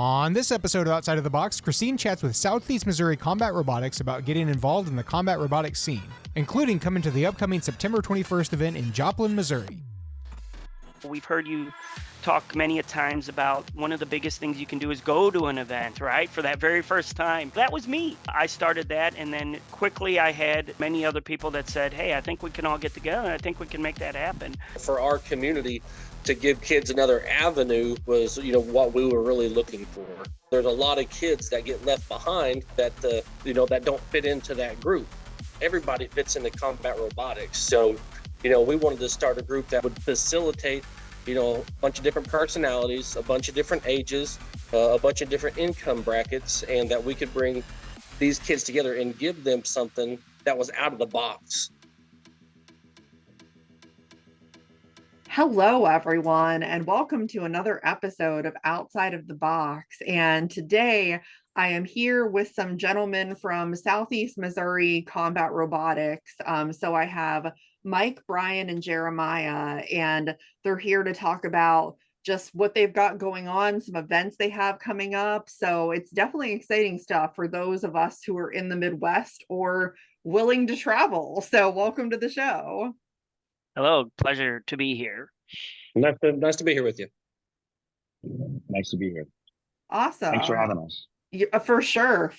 On this episode of Outside of the Box, Christine chats with Southeast Missouri Combat Robotics about getting involved in the combat robotics scene, including coming to the upcoming September 21st event in Joplin, Missouri. We've heard you talk many a times about one of the biggest things you can do is go to an event, right? For that very first time. That was me. I started that, and then quickly I had many other people that said, hey, I think we can all get together. I think we can make that happen. For our community to give kids another avenue was, what we were really looking for. There's a lot of kids that get left behind that, that don't fit into that group. Everybody fits into combat robotics. So, we wanted to start a group that would facilitate a bunch of different personalities, a bunch of different ages, a bunch of different income brackets, and that we could bring these kids together and give them something that was out of the box. Hello, everyone, and welcome to another episode of Outside of the Box. And today I am here with some gentlemen from Southeast Missouri Combat Robotics. So I have Mike, Brian, and Jeremiah, and they're here to talk about just what they've got going on, some events they have coming up. So it's definitely exciting stuff for those of us who are in the Midwest or willing to travel. So welcome to the show. Hello, pleasure to be here. Nice to be here with you. Nice to be here. Awesome. Thanks for having us. Yeah, for sure.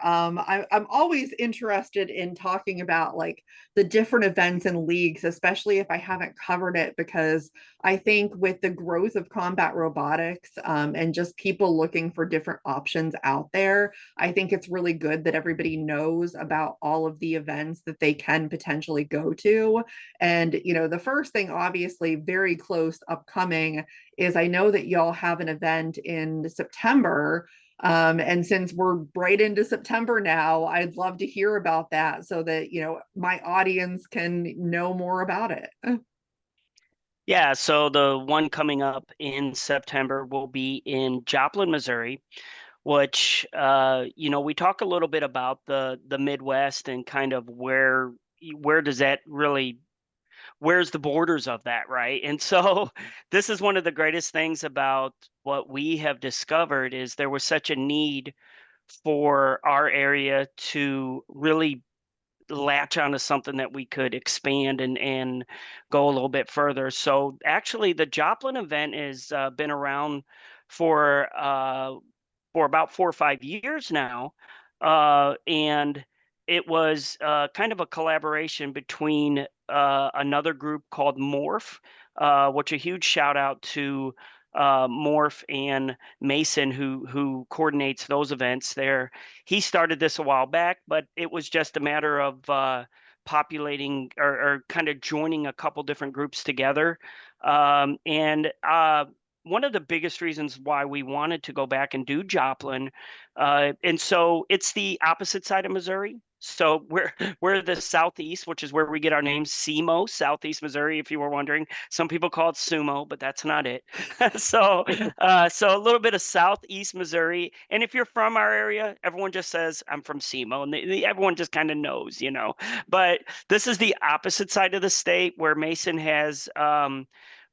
I'm always interested in talking about like the different events and leagues, especially if I haven't covered it, because I think with the growth of combat robotics and just people looking for different options out there, I think it's really good that everybody knows about all of the events that they can potentially go to. And, the first thing, obviously, very close upcoming is I know that y'all have an event in September. And since we're right into September now, I'd love to hear about that so that, my audience can know more about it. Yeah, so the one coming up in September will be in Joplin, Missouri, which, we talk a little bit about the Midwest and kind of where does that really, where's the borders of that, right? And so this is one of the greatest things about what we have discovered is there was such a need for our area to really latch onto something that we could expand and go a little bit further. So actually the Joplin event has been around for about 4 or 5 years now. And it was kind of a collaboration between another group called Morph, which a huge shout out to Morph and Mason, who coordinates those events there. He started this a while back, but it was just a matter of populating or kind of joining a couple different groups together. And one of the biggest reasons why we wanted to go back and do Joplin, and so it's the opposite side of Missouri. So we're the Southeast, which is where we get our name, SEMO, Southeast Missouri, if you were wondering. Some people call it sumo, but that's not it. So a little bit of Southeast Missouri. And if you're from our area, everyone just says, I'm from SEMO. And everyone just kind of knows, But this is the opposite side of the state where Mason has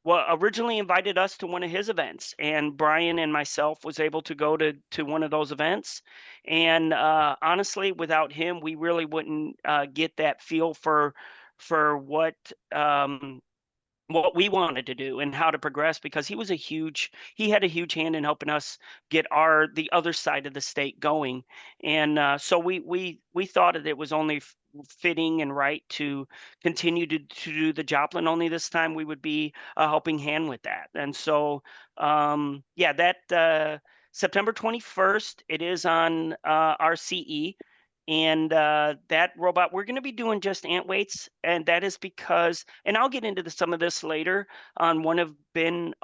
originally invited us to one of his events, and Brian and myself was able to go to one of those events. And honestly, without him, we really wouldn't get that feel for what we wanted to do and how to progress, because he had a huge hand in helping us get the other side of the state going. And so we thought that it was only fitting and right to continue to do the Joplin, only this time we would be a helping hand with that. And so that September 21st, it is on RCE. And that robot, we're going to be doing just ant weights. And that is because, and I'll get into some of this later on, one of been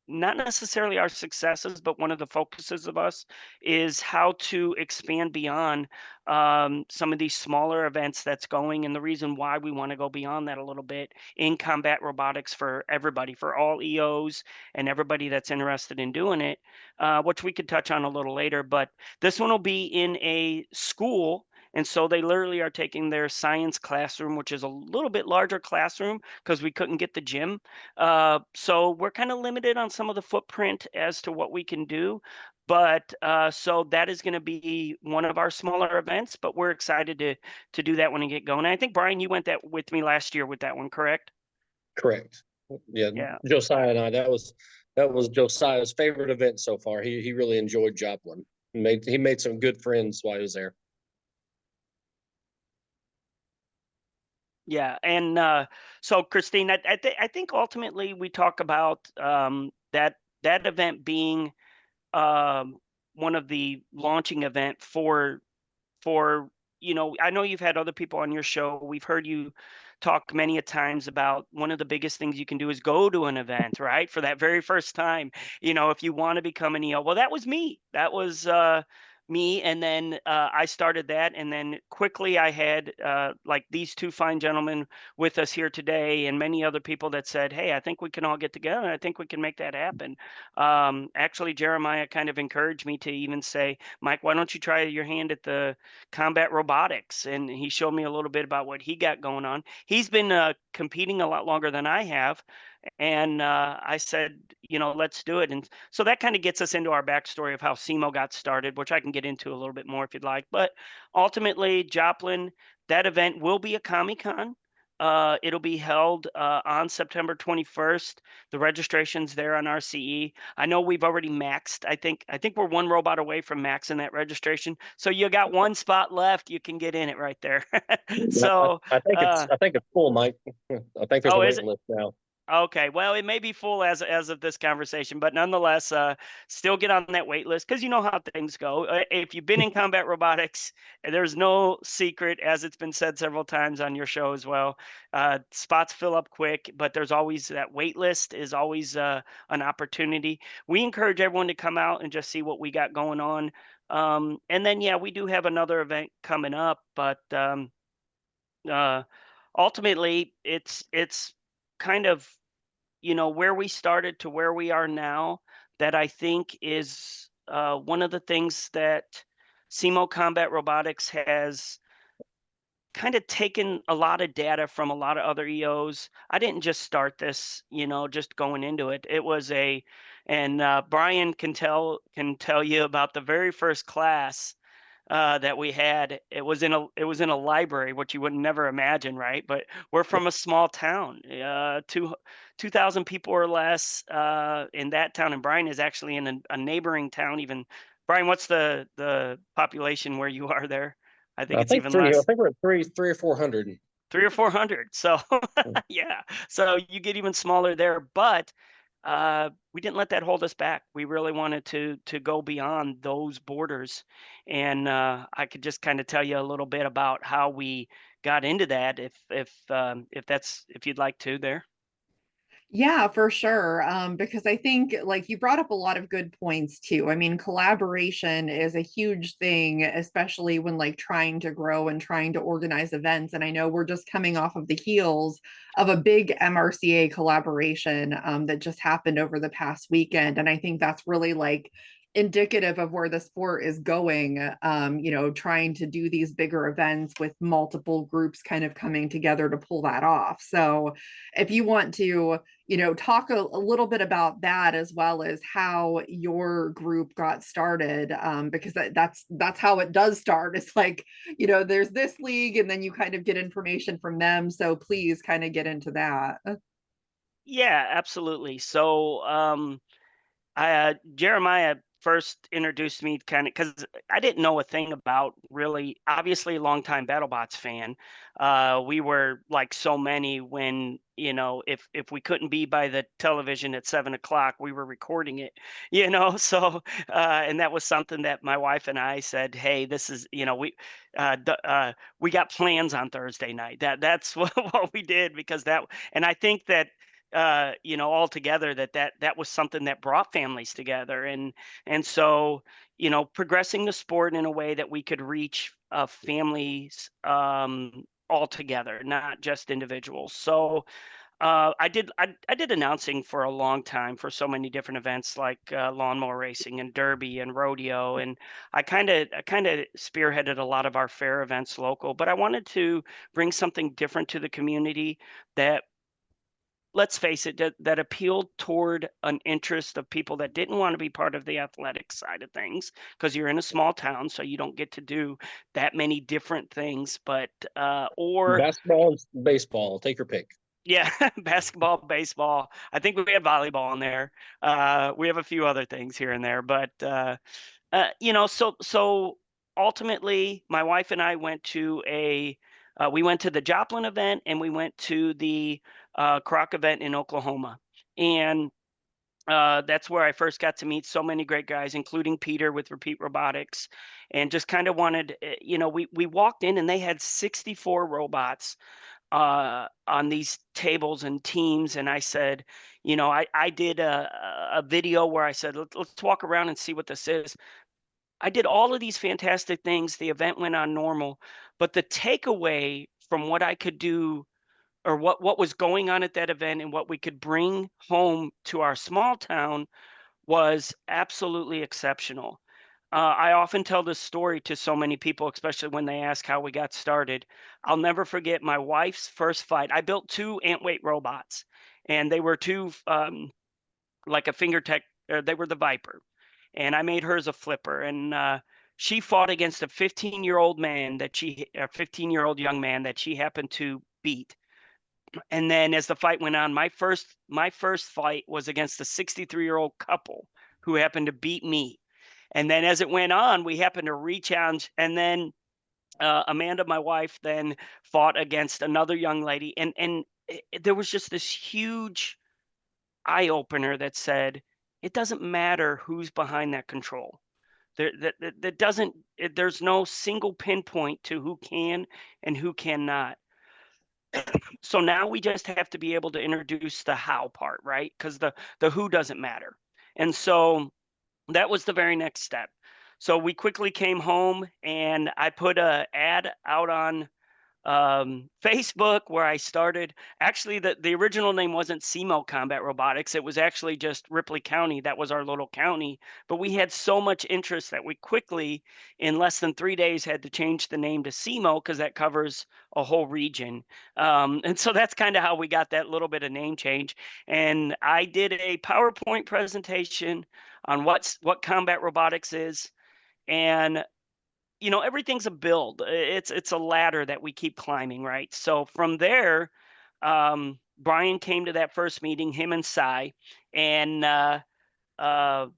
not necessarily our successes, but one of the focuses of us is how to expand beyond some of these smaller events that's going. And the reason why we want to go beyond that a little bit in combat robotics for everybody, for all EOs and everybody that's interested in doing it, which we could touch on a little later. But this one will be in a school. And so they literally are taking their science classroom, which is a little bit larger classroom because we couldn't get the gym. So we're kind of limited on some of the footprint as to what we can do. But so that is going to be one of our smaller events, but we're excited to do that one and get going. And I think Brian, you went that with me last year with that one, correct? Correct. Yeah, Yeah. Josiah and I, that was Josiah's favorite event so far. He really enjoyed Joplin. He made some good friends while he was there. Yeah, and so Christine, I think ultimately we talk about that event being um, one of the launching event for I know you've had other people on your show. We've heard you talk many a times about one of the biggest things you can do is go to an event, right? For that very first time, if you want to become an EO. Well, that was me. That was me. And then I started that. And then quickly I had like these two fine gentlemen with us here today and many other people that said, hey, I think we can all get together. I think we can make that happen. Actually, Jeremiah kind of encouraged me to even say, Mike, why don't you try your hand at the combat robotics? And he showed me a little bit about what he got going on. He's been competing a lot longer than I have. And I said, let's do it. And so that kind of gets us into our backstory of how SEMO got started, which I can get into a little bit more if you'd like. But ultimately, Joplin, that event will be a Comic-Con. It'll be held on September 21st. The registration's there on RCE. I know we've already maxed. I think we're one robot away from maxing that registration. So you got one spot left. You can get in it right there. So I think it's full, Mike. I think there's a is waiting it? list now. Okay, well, it may be full as of this conversation, but nonetheless, still get on that wait list because you know how things go. If you've been in combat robotics, there's no secret, as it's been said several times on your show as well. Spots fill up quick, but there's always that wait list is always an opportunity. We encourage everyone to come out and just see what we got going on. And then, yeah, we do have another event coming up, but uh, ultimately, it's kind of where we started to where we are now that I think is one of the things that SEMO Combat Robotics has kind of taken a lot of data from a lot of other EOs. I didn't just start this, just going into it. It was and Brian can tell you about the very first class that we had. It was in a library, which you would never imagine, right? But we're from a small town, 2,000 people or less in that town, and Brian is actually in a neighboring town. Even Brian, what's the population where you are there? I think it's even I less. think we're at three or 400. 300 or 400. So yeah, so you get even smaller there, but we didn't let that hold us back. We really wanted to go beyond those borders, and I could just kind of tell you a little bit about how we got into that, if you'd like to there. Yeah, for sure. Because I think, like, you brought up a lot of good points too. I mean, collaboration is a huge thing, especially when like trying to grow and trying to organize events. And I know we're just coming off of the heels of a big MRCA collaboration that just happened over the past weekend. And I think that's really like indicative of where the sport is going, trying to do these bigger events with multiple groups kind of coming together to pull that off. So if you want to talk a little bit about that as well as how your group got started, because that's how it does start. It's like, there's this league and then you kind of get information from them. So please kind of get into that. Yeah, absolutely. So Jeremiah first introduced me kind of because I didn't know a thing about really, obviously, a longtime BattleBots fan. We were like so many when, if we couldn't be by the television at 7 o'clock, we were recording it, So, and that was something that my wife and I said, hey, this is, we got plans on Thursday night. That's what we did because and I think that altogether that was something that brought families together, and so progressing the sport in a way that we could reach families all together, not just individuals. So I did announcing for a long time for so many different events like lawnmower racing and derby and rodeo, and I kind of spearheaded a lot of our fair events local. But I wanted to bring something different to the community that, let's face it, that appealed toward an interest of people that didn't want to be part of the athletic side of things, because you're in a small town, so you don't get to do that many different things. But or Basketball and baseball, take your pick. yeah, basketball, baseball. I think we have volleyball in there. We have a few other things here and there, but so ultimately, my wife and I went to we went to the Joplin event and we went to the Croc event in Oklahoma, and that's where I first got to meet so many great guys, including Peter with Repeat Robotics, and just kind of wanted, we walked in and they had 64 robots on these tables and teams. And I said, I did a video where I said, let's walk around and see what this is. I did all of these fantastic things. The event went on normal, but the takeaway from what I could do, or what was going on at that event and what we could bring home to our small town, was absolutely exceptional. I often tell this story to so many people, especially when they ask how we got started. I'll never forget my wife's first fight. I built two ant weight robots, and they were two like a finger tech. They were the Viper, and I made hers a flipper. And she fought against a 15-year-old man a 15-year-old young man that she happened to beat. And then as the fight went on, my first fight was against a 63-year-old couple who happened to beat me. And then as it went on, we happened to re-challenge. And then Amanda, my wife, then fought against another young lady. And there was just this huge eye opener that said, it doesn't matter who's behind that control. That doesn't, there's no single pinpoint to who can and who cannot. So now we just have to be able to introduce the how part, right? Because the who doesn't matter. And so that was the very next step. So we quickly came home and I put a ad out on Facebook where I started. Actually, the original name wasn't SEMO Combat Robotics. It was actually just Ripley County. That was our little county. But we had so much interest that we quickly, in less than 3 days, had to change the name to SEMO because that covers a whole region. And so that's kind of how we got that little bit of name change. And I did a PowerPoint presentation on what combat robotics is. And everything's a build. It's a ladder that we keep climbing, right? So from there, Brian came to that first meeting, him and Cy. And Brian,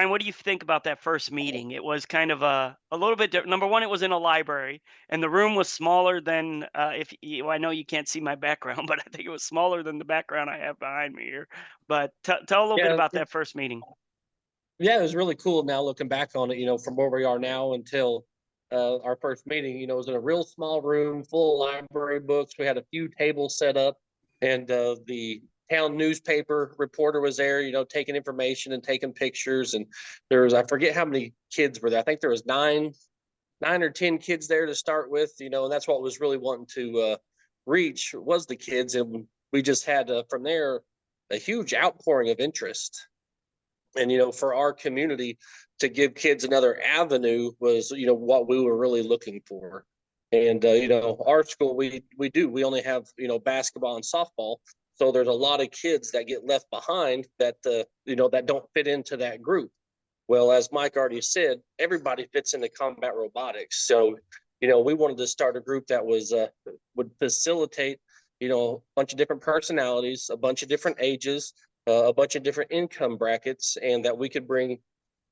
what do you think about that first meeting? It was kind of a little bit different. Number one, it was in a library, and the room was smaller than I know you can't see my background, but I think it was smaller than the background I have behind me here. But tell a little bit about that first meeting. Yeah, it was really cool now looking back on it, from where we are now until our first meeting. It was in a real small room full of library books. We had a few tables set up, and the town newspaper reporter was there, taking information and taking pictures. And there was, I forget how many kids were there. I think there was nine or 10 kids there to start with, and that's what was really wanting to reach was the kids. And we just had from there a huge outpouring of interest. And for our community to give kids another avenue was what we were really looking for. And our school, we only have basketball and softball, so there's a lot of kids that get left behind that that don't fit into that group. Well, as Mike already said, everybody fits into combat robotics. So we wanted to start a group that was would facilitate a bunch of different personalities, a bunch of different ages, a bunch of different income brackets, and that we could bring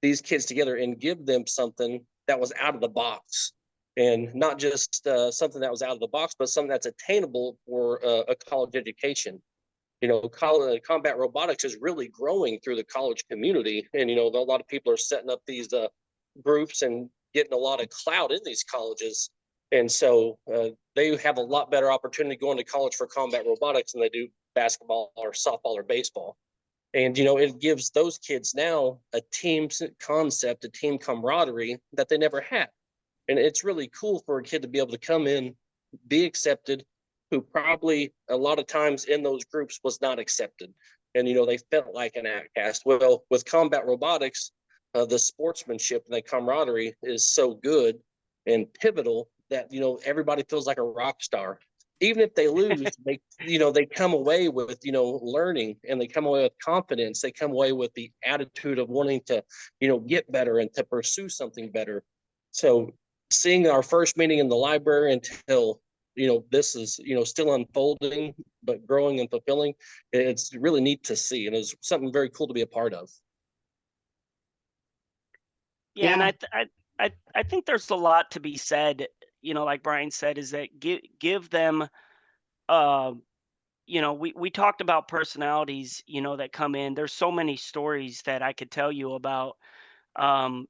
these kids together and give them something that was out of the box, and not just something that was out of the box, but something that's attainable for a college education. Combat robotics is really growing through the college community, and a lot of people are setting up these groups and getting a lot of clout in these colleges. And so they have a lot better opportunity going to college for combat robotics than they do basketball or softball or baseball. And it gives those kids now a team concept, a team camaraderie that they never had. And it's really cool for a kid to be able to come in, be accepted, who probably a lot of times in those groups was not accepted. And, they felt like an outcast. Well, with combat robotics, the sportsmanship and the camaraderie is so good and pivotal that, everybody feels like a rock star. Even if they lose, they come away with, learning, and they come away with confidence. They come away with the attitude of wanting to, get better and to pursue something better. So seeing our first meeting in the library until this is still unfolding but growing and fulfilling, it's really neat to see, and it's something very cool to be a part of. Yeah, and I think there's a lot to be said, like Brian said, is that give them we talked about personalities, that come in. There's so many stories that I could tell you about um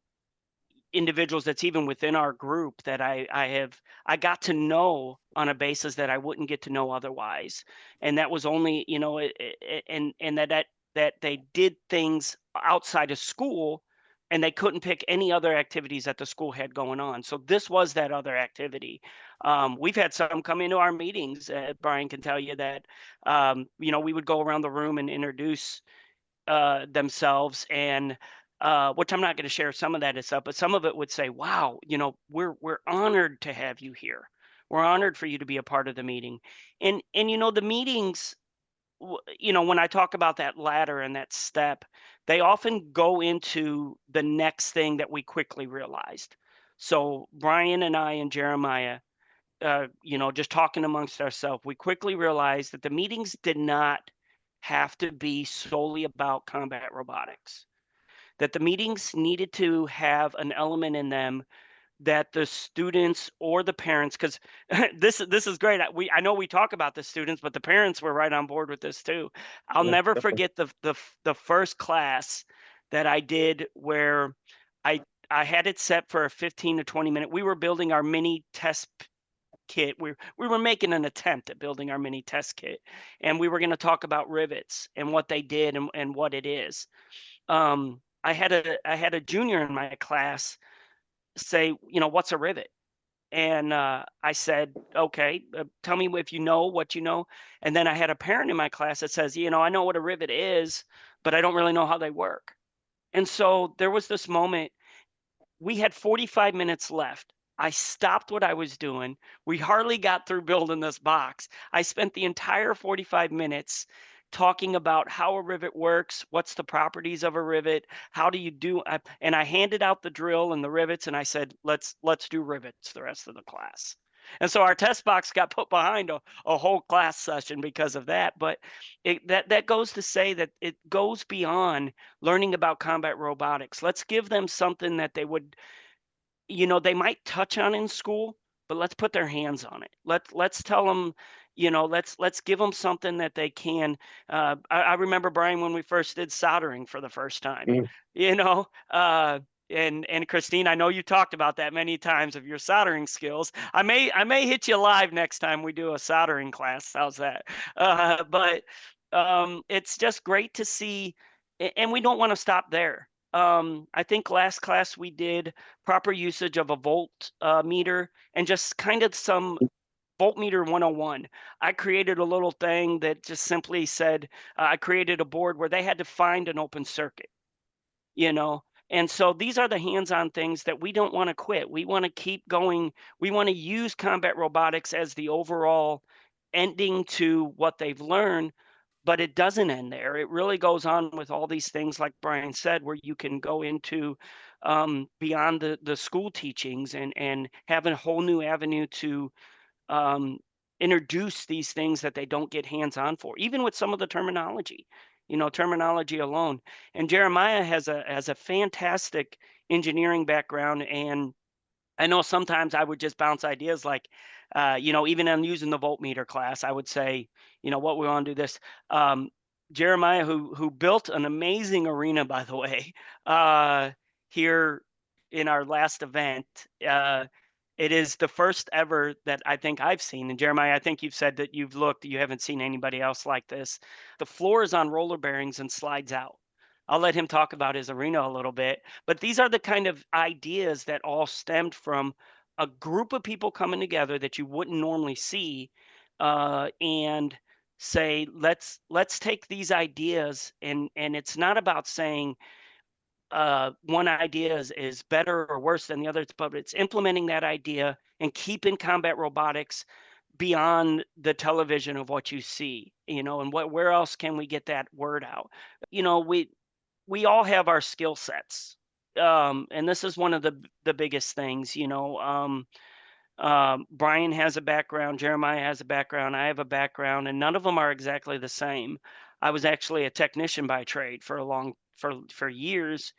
individuals that's even within our group that I got to know on a basis that I wouldn't get to know otherwise. And that was only, and that they did things outside of school, and they couldn't pick any other activities that the school had going on. So this was that other activity. We've had some come into our meetings. Brian can tell you that, we would go around the room and introduce themselves, and which I'm not going to share some of that stuff, but some of it would say, wow, we're honored to have you here. We're honored for you to be a part of the meeting. And the meetings, when I talk about that ladder and that step, they often go into the next thing that we quickly realized. So Brian and I and Jeremiah, just talking amongst ourselves, we quickly realized that the meetings did not have to be solely about combat robotics, that the meetings needed to have an element in them that the students or the parents, because this is great. I know we talk about the students, but the parents were right on board with this too. I'll Yeah, never definitely. forget the first class that I did where I had it set for a 15 to 20 minute. We were building our mini test kit. We were making an attempt at building our mini test kit, and we were going to talk about rivets and what they did and what it is. I had a junior in my class say, what's a rivet? And I said, okay, tell me if you know what you know. And then I had a parent in my class that says, I know what a rivet is, but I don't really know how they work. And so there was this moment. We had 45 minutes left. I stopped what I was doing. We hardly got through building this box. I spent the entire 45 minutes talking about how a rivet works, what's the properties of a rivet, how do you do, and I handed out the drill and the rivets, and I said, let's do rivets the rest of the class. And so our test box got put behind a whole class session because of that. But that goes to say that it goes beyond learning about combat robotics. Let's give them something that they would, they might touch on in school, but let's put their hands on it. Let's tell them, let's give them something that they can. I remember, Brian, when we first did soldering for the first time, Mm. And Christine, I know you talked about that many times of your soldering skills. I may hit you live next time we do a soldering class. How's that? But it's just great to see, and we don't want to stop there. I think last class we did proper usage of a volt meter and just kind of some voltmeter 101. I created a little thing that just simply said, I created a board where they had to find an open circuit, you know. And so these are the hands-on things that we don't want to quit. We want to keep going. We want to use combat robotics as the overall ending to what they've learned, but it doesn't end there. It really goes on with all these things, like Brian said, where you can go into beyond the school teachings and have a whole new avenue to introduce these things that they don't get hands-on for, even with some of the terminology, terminology alone. And Jeremiah has a fantastic engineering background, and I know sometimes I would just bounce ideas like, even in using the voltmeter class, I would say, what we want to do this. Jeremiah, who built an amazing arena, by the way, here in our last event. It is the first ever that I think I've seen. And Jeremiah, I think you've said that you've looked, you haven't seen anybody else like this. The floor is on roller bearings and slides out. I'll let him talk about his arena a little bit. But these are the kind of ideas that all stemmed from a group of people coming together that you wouldn't normally see, and say, let's take these ideas, and it's not about saying one idea is better or worse than the others, but it's implementing that idea and keeping combat robotics beyond the television of what you see, and where else can we get that word out? We all have our skill sets. And this is one of the biggest things, Brian has a background, Jeremiah has a background, I have a background, and none of them are exactly the same. I was actually a technician by trade for years,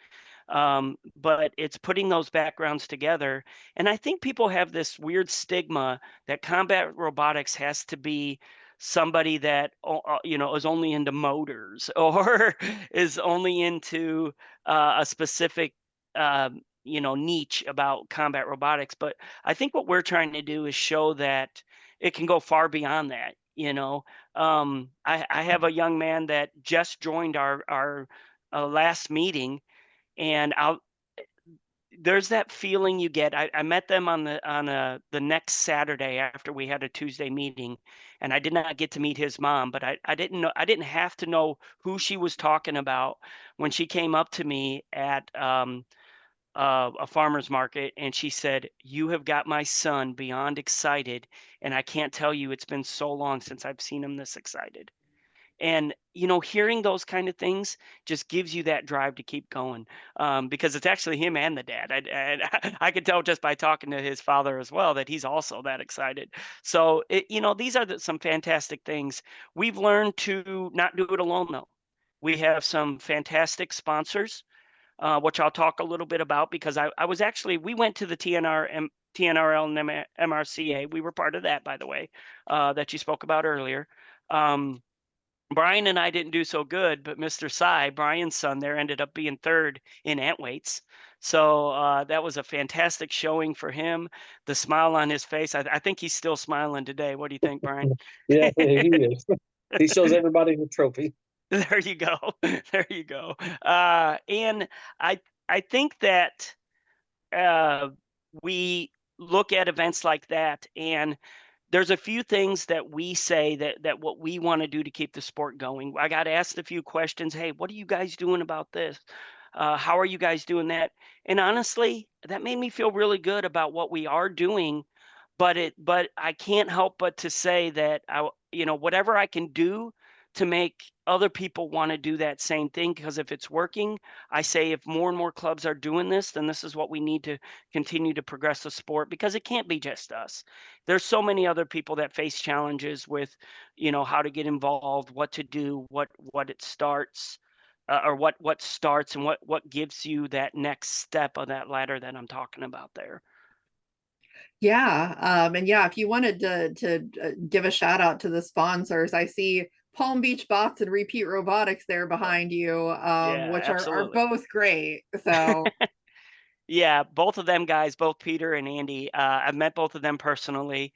but it's putting those backgrounds together. And I think people have this weird stigma that combat robotics has to be somebody that is only into motors or is only into a specific niche about combat robotics. But I think what we're trying to do is show that it can go far beyond that. I have a young man that just joined our last meeting, and there's that feeling you get. I met them on the next Saturday after we had a Tuesday meeting, and I did not get to meet his mom, but I didn't know, I didn't have to know who she was talking about when she came up to me at a farmer's market, and she said, "You have got my son beyond excited, and I can't tell you, it's been so long since I've seen him this excited." And hearing those kind of things just gives you that drive to keep going, because it's actually him and the dad. I could tell just by talking to his father as well that he's also that excited. So these are some fantastic things. We've learned to not do it alone, though. We have some fantastic sponsors, which I'll talk a little bit about, because we went to the TNRL and MRCA. We were part of that, by the way, that you spoke about earlier. Brian and I didn't do so good, but Mr. Sy, Brian's son there, ended up being third in ant weights. So that was a fantastic showing for him. The smile on his face, I think he's still smiling today. What do you think, Brian? Yeah, he is. He shows everybody the trophy. There you go. There you go. And I think that we look at events like that, and there's a few things that we say that what we want to do to keep the sport going. I got asked a few questions. Hey, what are you guys doing about this? How are you guys doing that? And honestly, that made me feel really good about what we are doing. But I can't help but to say that whatever I can do to make other people want to do that same thing, because if it's working, I say if more and more clubs are doing this, then this is what we need to continue to progress the sport, because it can't be just us. There's so many other people that face challenges with, how to get involved, what to do, what it starts, or what starts, and what gives you that next step of that ladder that I'm talking about there. Yeah. And yeah, if you wanted to give a shout out to the sponsors, I see Palm Beach Bots and Repeat Robotics there behind you, Yeah, which are absolutely. both great. So Yeah, both of them guys, both Peter and Andy, I've met both of them personally.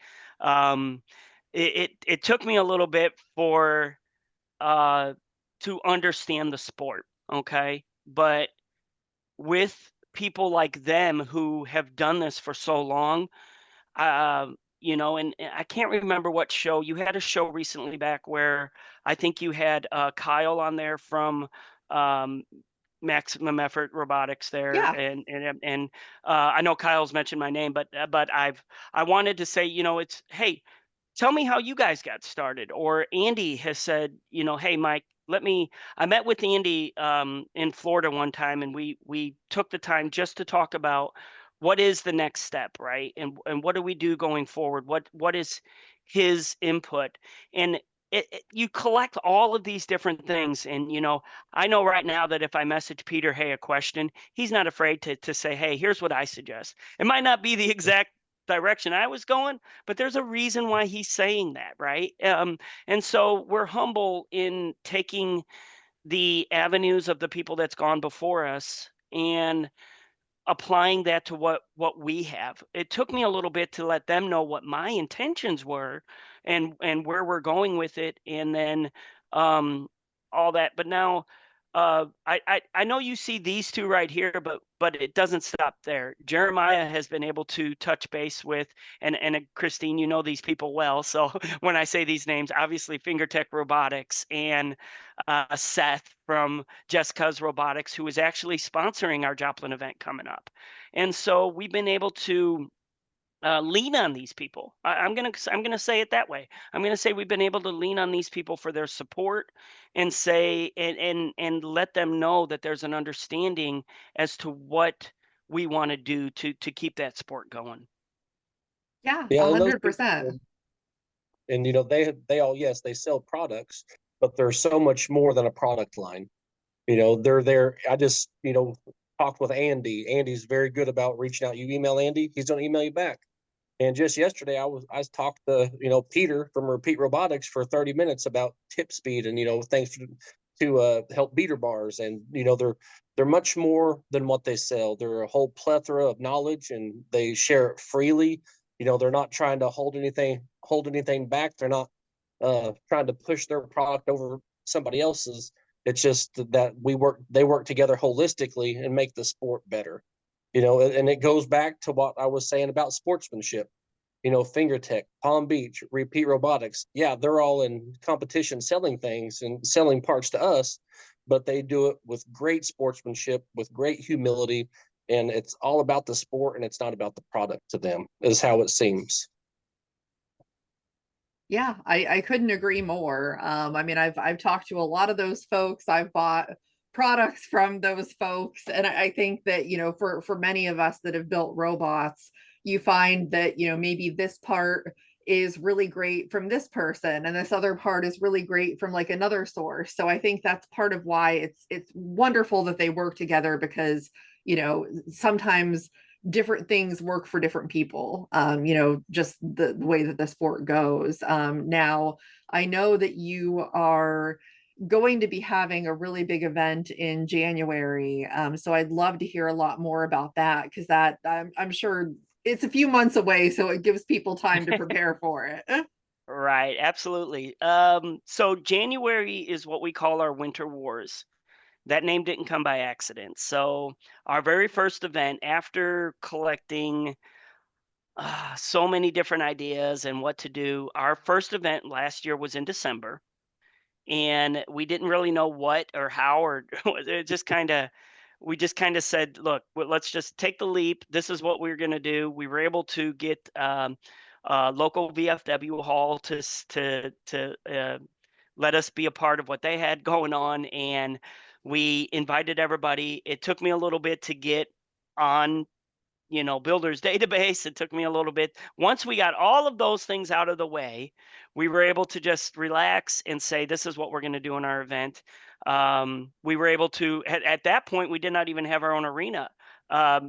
It took me a little bit to understand the sport, okay? But with people like them who have done this for so long, and I can't remember what show. You had a show recently back where I think you had Kyle on there from um, Maximum Effort Robotics there, yeah. and I know Kyle's mentioned my name, but I wanted to say, it's, hey, tell me how you guys got started. Or Andy has said, hey, Mike, I met with Andy in Florida one time, and we took the time just to talk about what is the next step, right? And what do we do going forward? What is his input? And you collect all of these different things. And, I know right now that if I message Peter, hey, a question, he's not afraid to say, hey, here's what I suggest. It might not be the exact direction I was going, but there's a reason why he's saying that, right? And so we're humble in taking the avenues of the people that's gone before us and applying that to what we have. It took me a little bit to let them know what my intentions were and where we're going with it, and then all that. But now I know you see these two right here, but it doesn't stop there. Jeremiah has been able to touch base with, and Christine, you know these people well. So when I say these names, obviously FingerTech Robotics and Seth from Jessica's Robotics, who is actually sponsoring our Joplin event coming up. And so we've been able to lean on these people. I'm gonna say it that way. I'm gonna say we've been able to lean on these people for their support, and say and let them know that there's an understanding as to what we want to do to keep that sport going. Yeah, Yeah, and those 100%. and they all, yes, they sell products, but they're so much more than a product line. They're there. I just talked with Andy. Andy's very good about reaching out. You email Andy, he's going to email you back. And just yesterday, I talked to Peter from Repeat Robotics for 30 minutes about tip speed and things to help beater bars. And they're much more than what they sell. They're a whole plethora of knowledge, and they share it freely. They're not trying to hold anything back. They're not trying to push their product over somebody else's. It's just that they work together holistically and make the sport better. And it goes back to what I was saying about sportsmanship. FingerTech, Palm Beach, Repeat Robotics. Yeah, they're all in competition selling things and selling parts to us, but they do it with great sportsmanship, with great humility, and it's all about the sport and it's not about the product to them, is how it seems. Yeah, I couldn't agree more. I mean, I've talked to a lot of those folks. I've bought products from those folks, and I think that for many of us that have built robots, you find that maybe this part is really great from this person, and this other part is really great from like another source. So I think that's part of why it's wonderful that they work together, because sometimes different things work for different people, just the way that the sport goes. Now, I know that you are going to be having a really big event in January. So I'd love to hear a lot more about that, because that I'm sure it's a few months away, so it gives people time to prepare for it. Right, absolutely. So January is what we call our Winter Wars. That name didn't come by accident. So our very first event, after collecting so many different ideas and what to do, our first event last year was in December, and we didn't really know what or how, or it just kind of we just kind of said, look, let's just take the leap. This is what we're going to do. We were able to get local VFW hall to let us be a part of what they had going on, and we invited everybody. It took me a little bit to get on builder's database. It took me a little bit. Once we got all of those things out of the way, we were able to just relax and say, this is what we're going to do in our event. We were able to, at that point, we did not even have our own arena.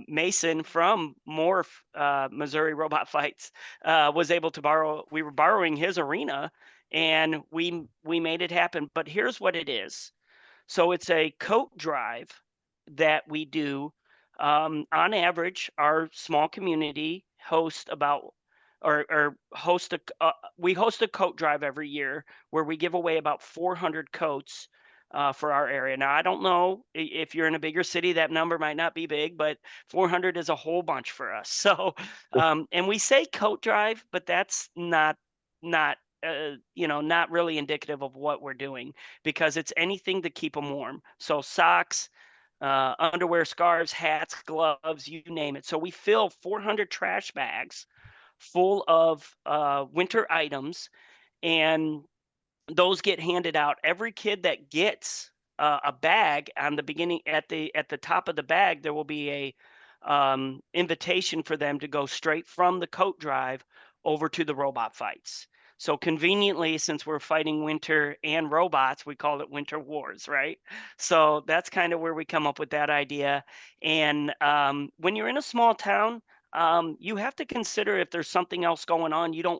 Mason from Morph, Missouri Robot Fights, was able to we were borrowing his arena, and we made it happen. But here's what it is. So it's a coat drive that we do. On average, our small community hosts about, or host we host a coat drive every year where we give away about 400 coats for our area. Now, I don't know if you're in a bigger city, that number might not be big, but 400 is a whole bunch for us. So, and we say coat drive, but that's not not really indicative of what we're doing, because it's anything to keep them warm. So socks, underwear, scarves, hats, gloves, you name it. So we fill 400 trash bags full of winter items, and those get handed out. Every kid that gets a bag, on the beginning, at the top of the bag, there will be a invitation for them to go straight from the coat drive over to the robot fights. So conveniently, since we're fighting winter and robots, we call it Winter Wars, right? So that's kind of where we come up with that idea. And when you're in a small town, you have to consider if there's something else going on. You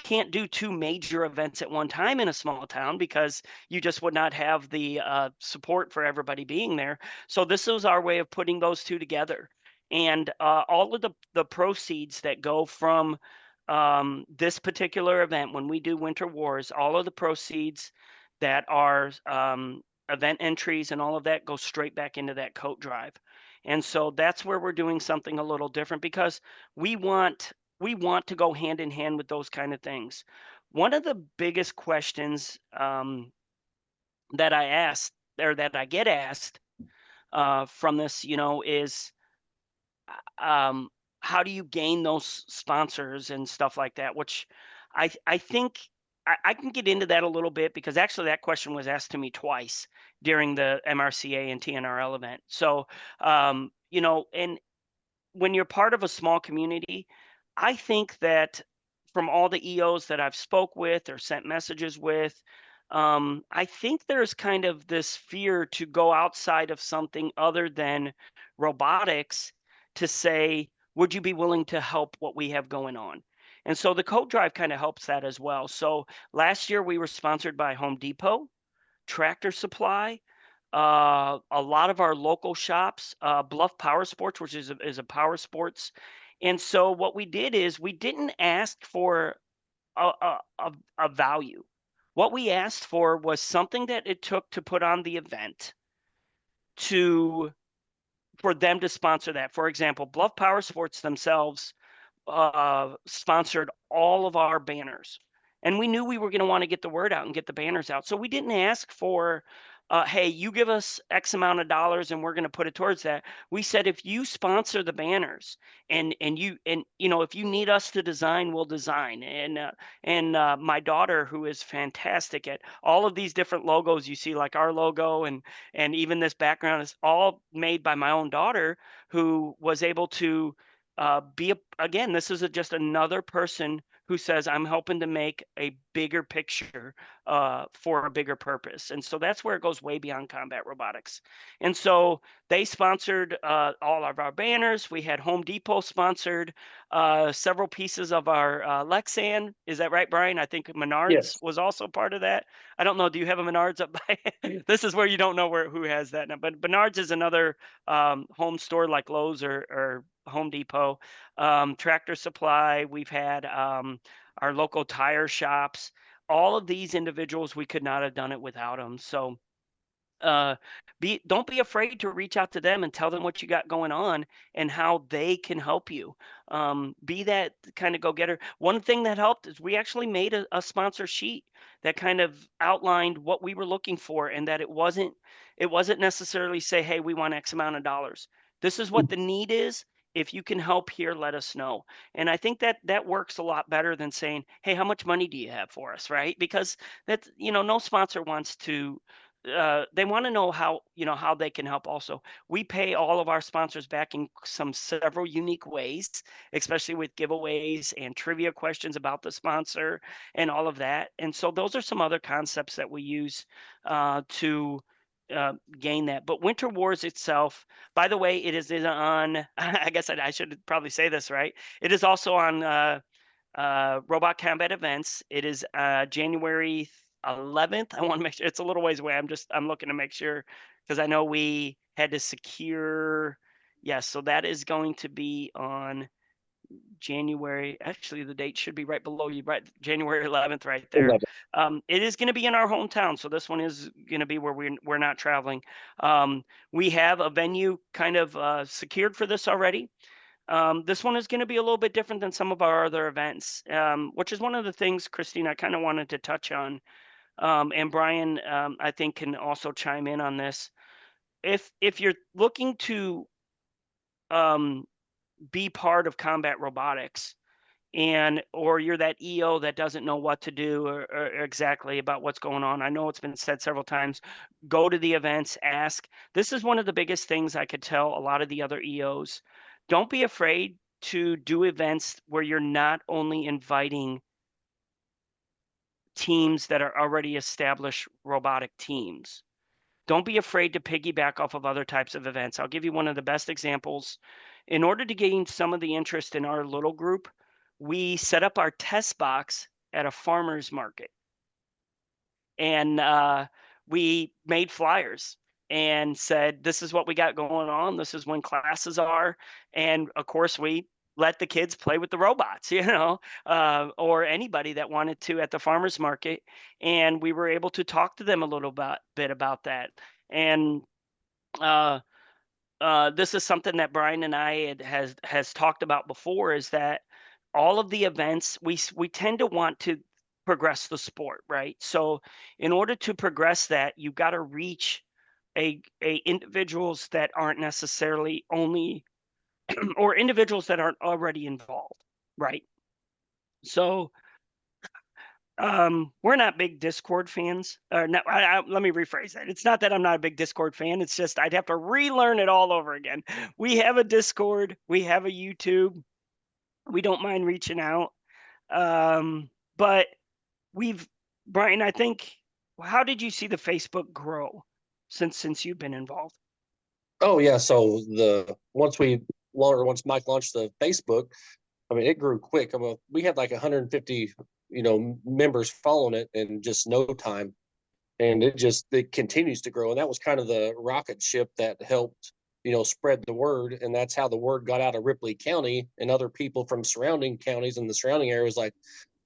can't do two major events at one time in a small town, because you just would not have the support for everybody being there. So this is our way of putting those two together. And all of the proceeds that go from this particular event, when we do Winter Wars, all of the proceeds that are event entries and all of that go straight back into that coat drive. And so that's where we're doing something a little different, because we want to go hand in hand with those kind of things. One of the biggest questions that I asked, or that I get asked from this, is how do you gain those sponsors and stuff like that? Which I think I can get into that a little bit, because actually that question was asked to me twice during the MRCA and TNRL event. So and when you're part of a small community, I think that from all the EOs that I've spoke with or sent messages with, I think there's kind of this fear to go outside of something other than robotics to say, would you be willing to help what we have going on? And so the code drive kind of helps that as well. So last year we were sponsored by Home Depot, Tractor Supply, a lot of our local shops, Bluff Power Sports, which is a power sports. And so what we did is we didn't ask for a value. What we asked for was something that it took to put on the event for them to sponsor that. For example, Bluff Power Sports themselves sponsored all of our banners. And we knew we were going to want to get the word out and get the banners out. So we didn't ask for, hey, you give us X amount of dollars and we're going to put it towards that. We said, if you sponsor the banners and if you need us to design, we'll design. And my daughter, who is fantastic at all of these different logos you see, like our logo and even this background, is all made by my own daughter, who was able to again, this is just another person who says, I'm helping to make a bigger picture for a bigger purpose. And so that's where it goes way beyond combat robotics. And so they sponsored all of our banners. We had Home Depot sponsored several pieces of our Lexan. Is that right, Brian? I think Menards Yes. was also part of that. I don't know. Do you have a Menards up by? This is where you don't know who has that now. But Menards is another home store like Lowe's or Home Depot. Tractor Supply. We've had our local tire shops. All of these individuals, we could not have done it without them. So don't be afraid to reach out to them and tell them what you got going on and how they can help you. Be that kind of go-getter. One thing that helped is we actually made a sponsor sheet that kind of outlined what we were looking for, and that it wasn't necessarily say, hey, we want X amount of dollars. This is what the need is. If you can help here, let us know. And I think that works a lot better than saying, hey, how much money do you have for us, right? Because that's, no sponsor wants to, they want to know how they can help also. We pay all of our sponsors back in several unique ways, especially with giveaways and trivia questions about the sponsor and all of that. And so those are some other concepts that we use to gain that. But Winter Wars itself, by the way, it is on, I guess I should probably say this, right? It is also on Robot Combat Events. It is January 11th. I want to make sure, it's a little ways away. I'm looking to make sure, because I know we had to secure. Yes, so that is going to be on January. Actually, the date should be right below you, right? January 11th, right there. 11. It is going to be in our hometown, so this one is going to be where we're not traveling. We have a venue kind of secured for this already. This one is going to be a little bit different than some of our other events, which is one of the things, Christine, I kind of wanted to touch on. And Brian, I think, can also chime in on this. If you're looking to be part of combat robotics, or you're that EO that doesn't know what to do or exactly about what's going on, I know it's been said several times, go to the events, ask. This is one of the biggest things I could tell a lot of the other EOs. Don't be afraid to do events where you're not only inviting teams that are already established robotic teams. Don't be afraid to piggyback off of other types of events. I'll give you one of the best examples. In order to gain some of the interest in our little group, we set up our test box at a farmer's market. And we made flyers and said, this is what we got going on. This is when classes are. And of course, we let the kids play with the robots, or anybody that wanted to at the farmer's market. And we were able to talk to them a little bit about that. And this is something that Brian and I has talked about before, is that all of the events, we tend to want to progress the sport, right? So in order to progress that, you got to reach a individuals that aren't necessarily only or individuals that aren't already involved, right? So we're not big Discord fans. Or no, let me rephrase that. It's not that I'm not a big Discord fan. It's just I'd have to relearn it all over again. We have a Discord. We have a YouTube. We don't mind reaching out. But Brian, I think, how did you see the Facebook grow since you've been involved? Oh yeah, so once Mike launched the Facebook, I mean, it grew quick. I mean, we had like 150, members following it in just no time, and it continues to grow. And that was kind of the rocket ship that helped, spread the word. And that's how the word got out of Ripley County, and other people from surrounding counties and the surrounding areas like,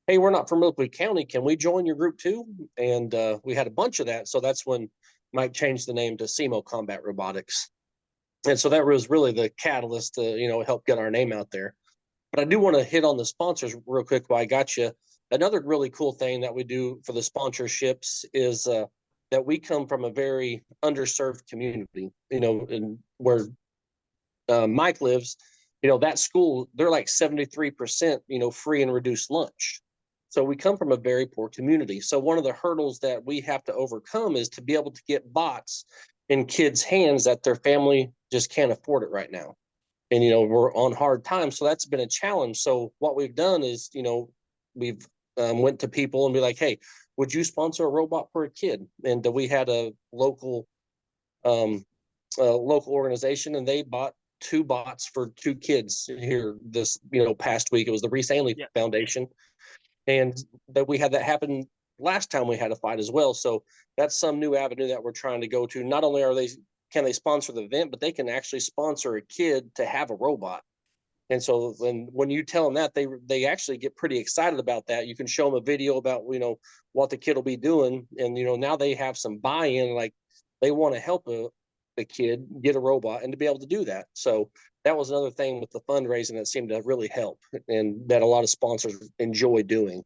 hey, we're not from Ripley County. Can we join your group too? And we had a bunch of that. So that's when Mike changed the name to SEMO Combat Robotics. And so that was really the catalyst to, help get our name out there. But I do want to hit on the sponsors real quick while I got you. Another really cool thing that we do for the sponsorships is that we come from a very underserved community, and where Mike lives, that school, they're like 73%, free and reduced lunch. So we come from a very poor community. So one of the hurdles that we have to overcome is to be able to get bots in kids' hands that their family just can't afford it right now. And, we're on hard times. So that's been a challenge. So what we've done is, we've went to people and be like, hey, would you sponsor a robot for a kid? And we had a local organization, and they bought 2 bots for 2 kids here this, past week. It was the Reese Ainley Foundation. And that we had that happen last time we had a fight as well. So that's some new avenue that we're trying to go to. Not only can they sponsor the event, but they can actually sponsor a kid to have a robot. And so when you tell them that, they actually get pretty excited about that. You can show them a video about, what the kid will be doing. And, now they have some buy-in, like they want to help a kid get a robot and to be able to do that. So that was another thing with the fundraising that seemed to really help, and that a lot of sponsors enjoy doing.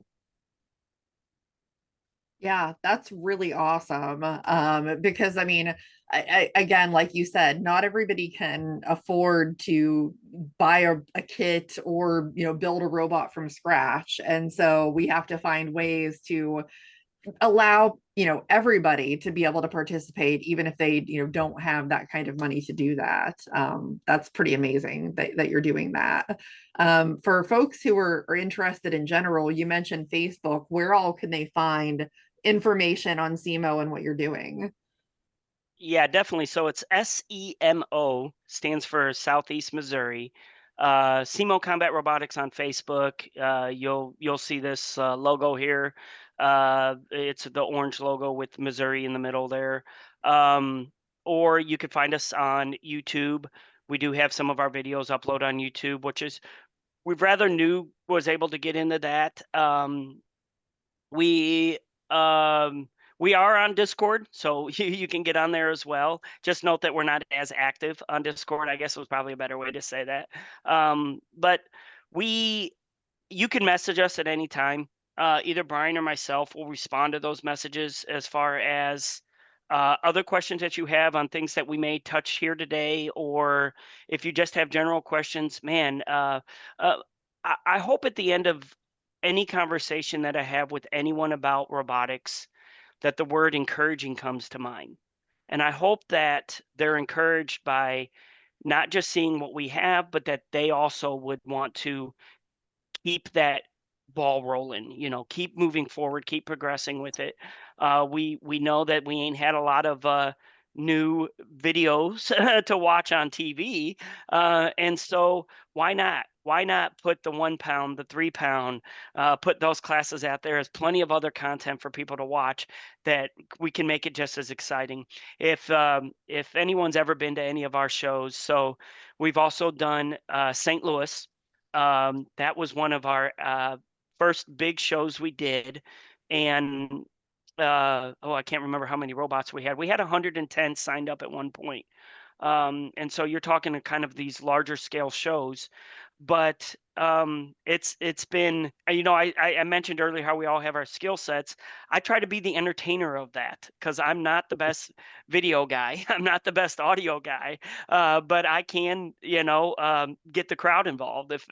Yeah, that's really awesome. Because I mean, again, like you said, not everybody can afford to buy a kit or, build a robot from scratch. And so we have to find ways to allow, everybody to be able to participate, even if they, don't have that kind of money to do that. That's pretty amazing that you're doing that. For folks who are interested in general, you mentioned Facebook. Where all can they find information on SEMO and what you're doing? Yeah, definitely. So it's SEMO, stands for Southeast Missouri. SEMO Combat Robotics on Facebook. You'll see this logo here. It's the orange logo with Missouri in the middle there. Or you could find us on YouTube. We do have some of our videos upload on YouTube, which is we've rather new was able to get into that. We we are on Discord, so you can get on there as well. Just note that we're not as active on Discord. I guess was probably a better way to say that. But you can message us at any time. Either Brian or myself will respond to those messages as far as other questions that you have on things that we may touch here today, or if you just have general questions, man. I hope at the end of any conversation that I have with anyone about robotics, that the word encouraging comes to mind. And I hope that they're encouraged by not just seeing what we have, but that they also would want to keep that ball rolling, keep moving forward, keep progressing with it. We know that we ain't had a lot of new videos to watch on TV. And so why not? Why not put the 1 pound, the 3 pound, put those classes out there? There's plenty of other content for people to watch that we can make it just as exciting. If anyone's ever been to any of our shows, so we've also done St. Louis. That was one of our first big shows we did. And I can't remember how many robots we had. We had 110 signed up at one point. And so you're talking to kind of these larger scale shows, but it's been, I mentioned earlier how we all have our skill sets. I try to be the entertainer of that because I'm not the best video guy. I'm not the best audio guy, but I can, get the crowd involved if,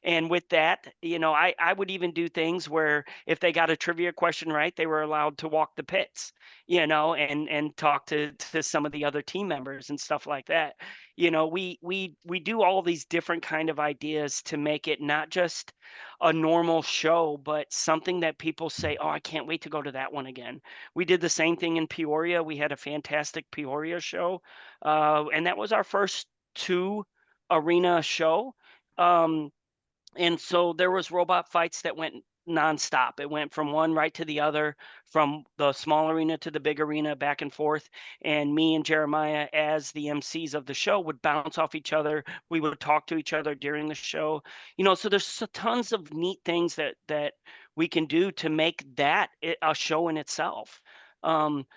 and with that, I would even do things where if they got a trivia question right, they were allowed to walk the pits, and talk to some of the other team members and stuff like that. We do all these different kind of ideas to make it not just a normal show, but something that people say, oh, I can't wait to go to that one again. We did the same thing in Peoria. We had a fantastic Peoria show, and that was our first 2 arena show. And so there was robot fights that went nonstop. It went from one right to the other, from the small arena to the big arena, back and forth. And me and Jeremiah, as the MCs of the show, would bounce off each other. We would talk to each other during the show. So there's tons of neat things that we can do to make that a show in itself.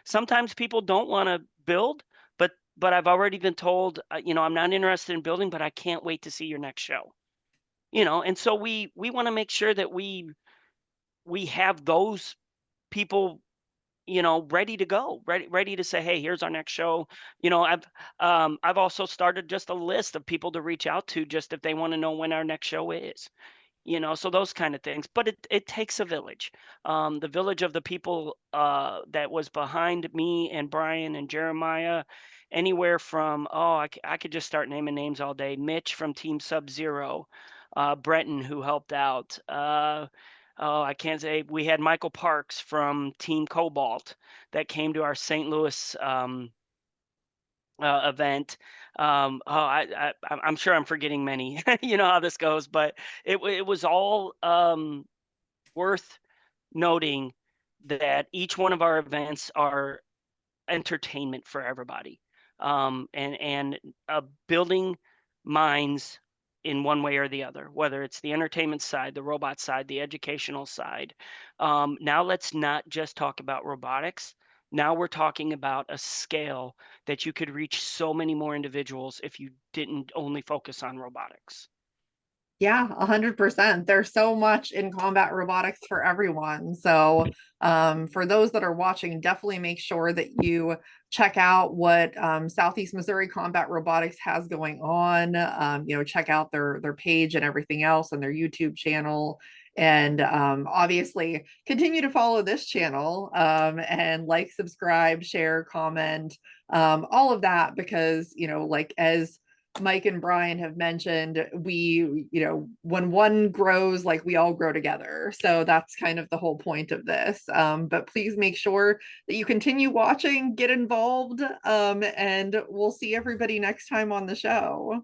Sometimes people don't want to build, but I've already been told, I'm not interested in building, but I can't wait to see your next show. And so we want to make sure that we have those people, ready to go, ready to say, hey, here's our next show. I've also started just a list of people to reach out to, just if they want to know when our next show is. So those kind of things. But it takes a village. The village of the people that was behind me and Brian and Jeremiah, anywhere from, I could just start naming names all day. Mitch from Team Sub-Zero, Breton, who helped out. I can't say, we had Michael Parks from Team Cobalt that came to our St. Louis event. I'm sure I'm forgetting many. You know how this goes, but it was all worth noting that each one of our events are entertainment for everybody, and building minds in one way or the other, whether it's the entertainment side, the robot side, the educational side. Now let's not just talk about robotics. Now we're talking about a scale that you could reach so many more individuals if you didn't only focus on robotics. Yeah, 100%. There's so much in combat robotics for everyone. So for those that are watching, definitely make sure that you check out what Southeast Missouri Combat Robotics has going on. Check out their page and everything else, and their YouTube channel. And obviously continue to follow this channel, and like, subscribe, share, comment, all of that, because, as Mike and Brian have mentioned, when one grows, like, we all grow together. So that's kind of the whole point of this. But please make sure that you continue watching, get involved, and we'll see everybody next time on the show.